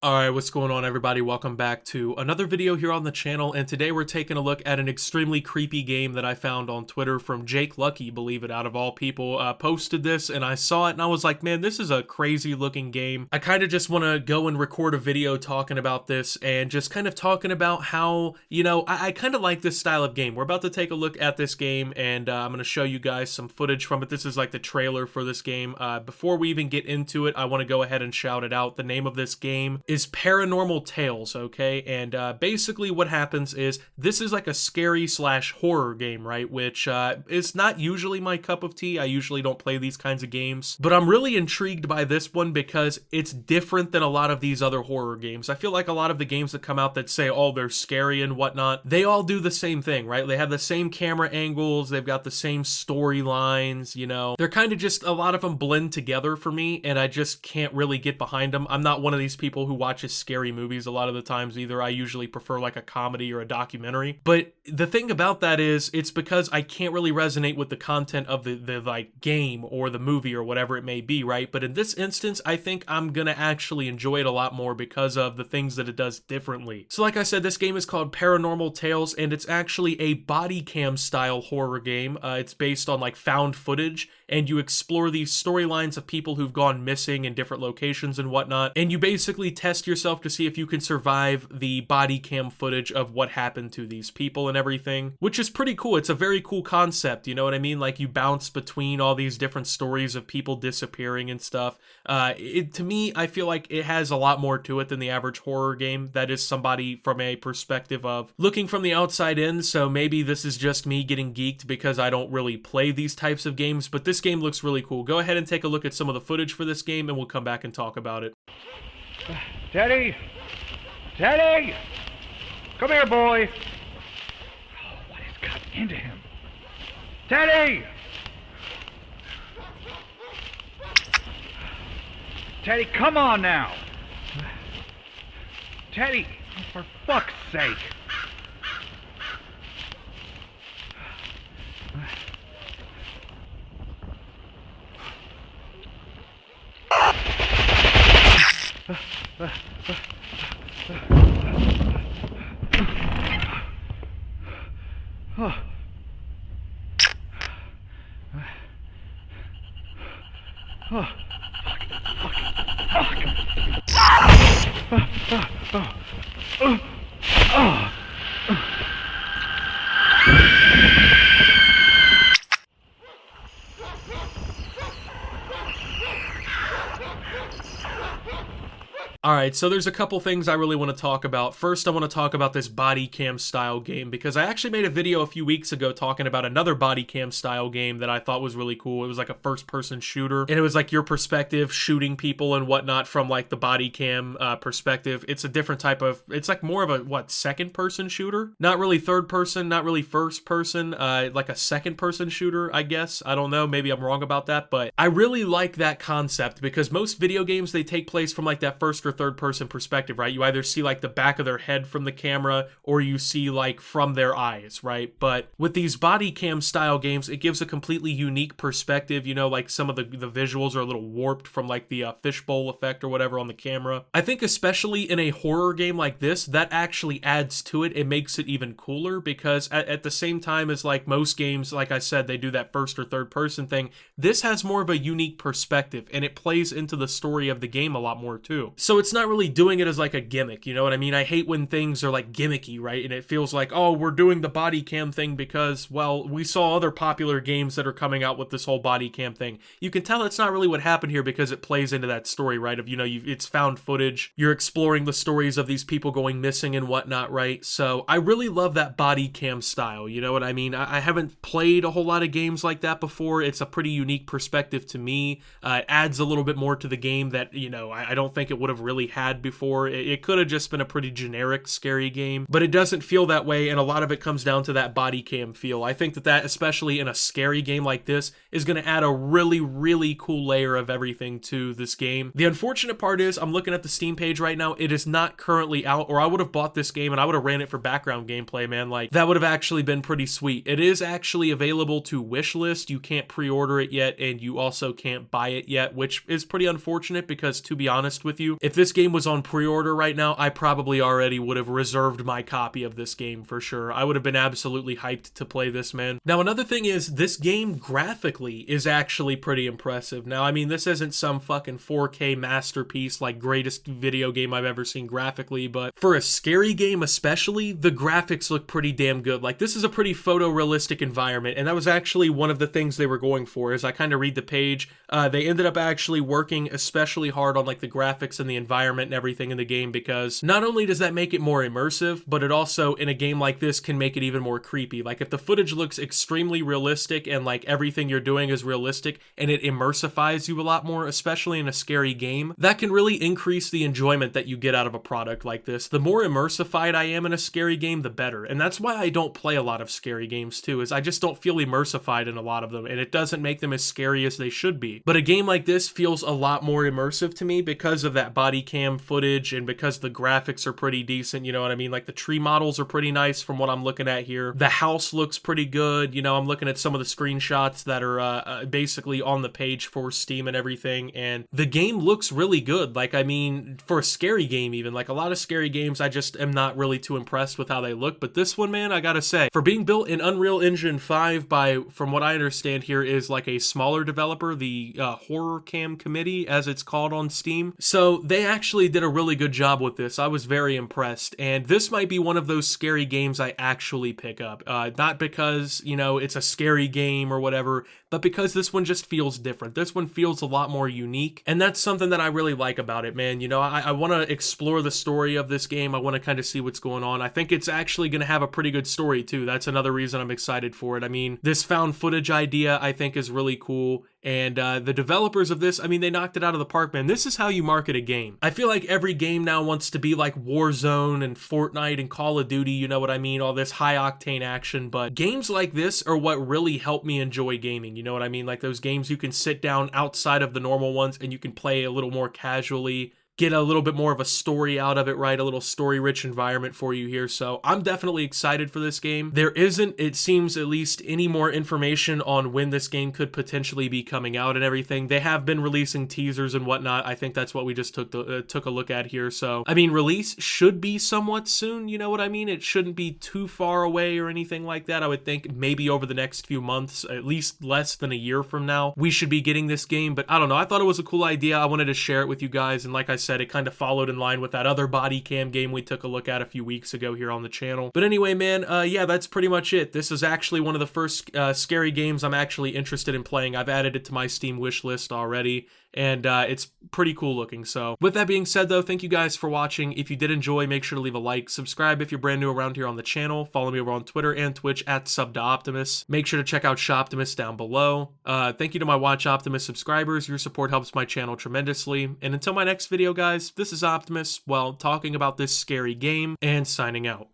Alright, what's going on everybody? Welcome back to another video here on the channel, and today we're taking a look at an extremely creepy game that I found on Twitter from Jake Lucky, believe it, out of all people, posted this, and I saw it and I was like, man, this is a crazy looking game. I kind of just want to go and record a video talking about this and just kind of talking about how, you know, I kind of like this style of game. We're about to take a look at this game, and I'm going to show you guys some footage from it. This is like the trailer for this game. Before we even get into it, I want to go ahead and shout it out. The name of this game is Paranormal Tales, okay? And basically what happens is this is like a scary slash horror game, right? Which is not usually my cup of tea. I usually don't play these kinds of games, but I'm really intrigued by this one because it's different than a lot of these other horror games. I feel like a lot of the games that come out that say, oh, they're scary and whatnot, they all do the same thing, right? They have the same camera angles, they've got the same storylines, you know? They're kind of just, a lot of them blend together for me, and I just can't really get behind them. I'm not one of these people who watches scary movies a lot of the times either. I usually prefer like a comedy or a documentary. But the thing about that is it's because I can't really resonate with the content of the like game or the movie or whatever it may be, right? But in this instance, I think I'm gonna actually enjoy it a lot more because of the things that it does differently. So like I said, this game is called Paranormal Tales, and it's actually a body cam style horror game. It's based on like found footage, and you explore these storylines of people who've gone missing in different locations and whatnot, and you basically test yourself to see if you can survive the body cam footage of what happened to these people and everything, which is pretty cool. It's a very cool concept, you know what I mean? Like, you bounce between all these different stories of people disappearing and stuff. To me, I feel like it has a lot more to it than the average horror game. That is somebody from a perspective of looking from the outside in, so maybe this is just me getting geeked because I don't really play these types of games, but this game looks really cool. Go ahead and take a look at some of the footage for this game, and we'll come back and talk about it. Teddy! Teddy! Come here, boy! Oh, what has got into him? Teddy! Teddy, come on now! Teddy, for fuck's sake! Alright, so there's a couple things I really want to talk about. First, I want to talk about this body cam style game, because I actually made a video a few weeks ago talking about another body cam style game that I thought was really cool. It was like a first-person shooter, and it was like your perspective shooting people and whatnot from like the body cam perspective. It's a different type of, it's like more of a, what, second-person shooter? Not really third-person, not really first-person, like a second-person shooter, I guess. I don't know, maybe I'm wrong about that, but I really like that concept because most video games, they take place from like that first or third person perspective, right? You either see like the back of their head from the camera or you see like from their eyes, right? But with these body cam style games, it gives a completely unique perspective. You know, like some of the visuals are a little warped from like the fishbowl effect or whatever on the camera. I think especially in a horror game like this, that actually adds to it. It makes it even cooler because at the same time as like most games, like I said, they do that first or third person thing. This has more of a unique perspective, and it plays into the story of the game a lot more too. So it's not really doing it as like a gimmick, you know what I mean? I hate when things are like gimmicky, right? And it feels like, oh, we're doing the body cam thing because, well, we saw other popular games that are coming out with this whole body cam thing. You can tell it's not really what happened here because it plays into that story, right? Of, you know, it's found footage. You're exploring the stories of these people going missing and whatnot, right? So I really love that body cam style, you know what I mean? I haven't played a whole lot of games like that before. It's a pretty unique perspective to me. It adds a little bit more to the game that, you know, I don't think it would have really had before. It could have just been a pretty generic scary game, but it doesn't feel that way, and a lot of it comes down to that body cam feel. I think that especially in a scary game like this, is going to add a really, really cool layer of everything to this game. The unfortunate part is, I'm looking at the Steam page right now, it is not currently out, or I would have bought this game and I would have ran it for background gameplay, man. Like, that would have actually been pretty sweet. It is actually available to wishlist. You can't pre-order it yet, and you also can't buy it yet, which is pretty unfortunate because, to be honest with you, if this game game was on pre-order right now, I probably already would have reserved my copy of this game for sure. I would have been absolutely hyped to play this, man. Now, another thing is, this game graphically is actually pretty impressive. Now, I mean, this isn't some fucking 4K masterpiece, like greatest video game I've ever seen graphically, but for a scary game especially, the graphics look pretty damn good. Like, this is a pretty photorealistic environment, and that was actually one of the things they were going for. As I kind of read the page, they ended up actually working especially hard on like the graphics and the environment and everything in the game, because not only does that make it more immersive, but it also, in a game like this, can make it even more creepy. Like, if the footage looks extremely realistic and like everything you're doing is realistic and it immersifies you a lot more, especially in a scary game, that can really increase the enjoyment that you get out of a product like this. The more immersified I am in a scary game, the better. And that's why I don't play a lot of scary games too, is I just don't feel immersified in a lot of them, and it doesn't make them as scary as they should be. But a game like this feels a lot more immersive to me because of that body cam footage and because the graphics are pretty decent, you know what I mean? Like, the tree models are pretty nice from what I'm looking at here. The house looks pretty good. You know, I'm looking at some of the screenshots that are basically on the page for Steam and everything, and the game looks really good. Like, I mean, for a scary game even, like a lot of scary games, I just am not really too impressed with how they look, but this one, man, I gotta say, for being built in Unreal Engine 5 by, from what I understand here, is like a smaller developer, the Horror Cam Committee, as it's called on Steam. So they actually did a really good job with this. I was very impressed, and this might be one of those scary games I actually pick up. Not because, you know, it's a scary game or whatever, but because this one just feels different. This one feels a lot more unique, and that's something that I really like about it, man. You know, I want to explore the story of this game. I want to kind of see what's going on. I think it's actually going to have a pretty good story too. That's another reason I'm excited for it. I mean, this found footage idea I think is really cool, and the developers of this, I mean, they knocked it out of the park, man. This is how you market a game. I feel like every game now wants to be like Warzone and Fortnite and Call of Duty, you know what I mean? All this high-octane action, but games like this are what really help me enjoy gaming, you know what I mean? Like those games you can sit down outside of the normal ones and you can play a little more casually, get a little bit more of a story out of it, right? A little story-rich environment for you here. So I'm definitely excited for this game. There isn't, it seems at least, any more information on when this game could potentially be coming out and everything. They have been releasing teasers and whatnot. I think that's what we just took a look at here. So, I mean, release should be somewhat soon, you know what I mean? It shouldn't be too far away or anything like that. I would think maybe over the next few months, at least less than a year from now, we should be getting this game. But I don't know. I thought it was a cool idea. I wanted to share it with you guys. And like I said, it kind of followed in line with that other body cam game we took a look at a few weeks ago here on the channel. But anyway, man, yeah, that's pretty much it. This is actually one of the first scary games I'm actually interested in playing. I've added it to my Steam wish list already, and it's pretty cool looking. So with that being said, though, thank you guys for watching. If you did enjoy, make sure to leave a like, subscribe if you're brand new around here on the channel, follow me over on Twitter and Twitch at @SubToOptimus. Make sure to check out Shoptimus down below. Thank you to my Watch Optimus subscribers. Your support helps my channel tremendously. And until my next video, guys, this is Optimus, well, talking about this scary game and signing out.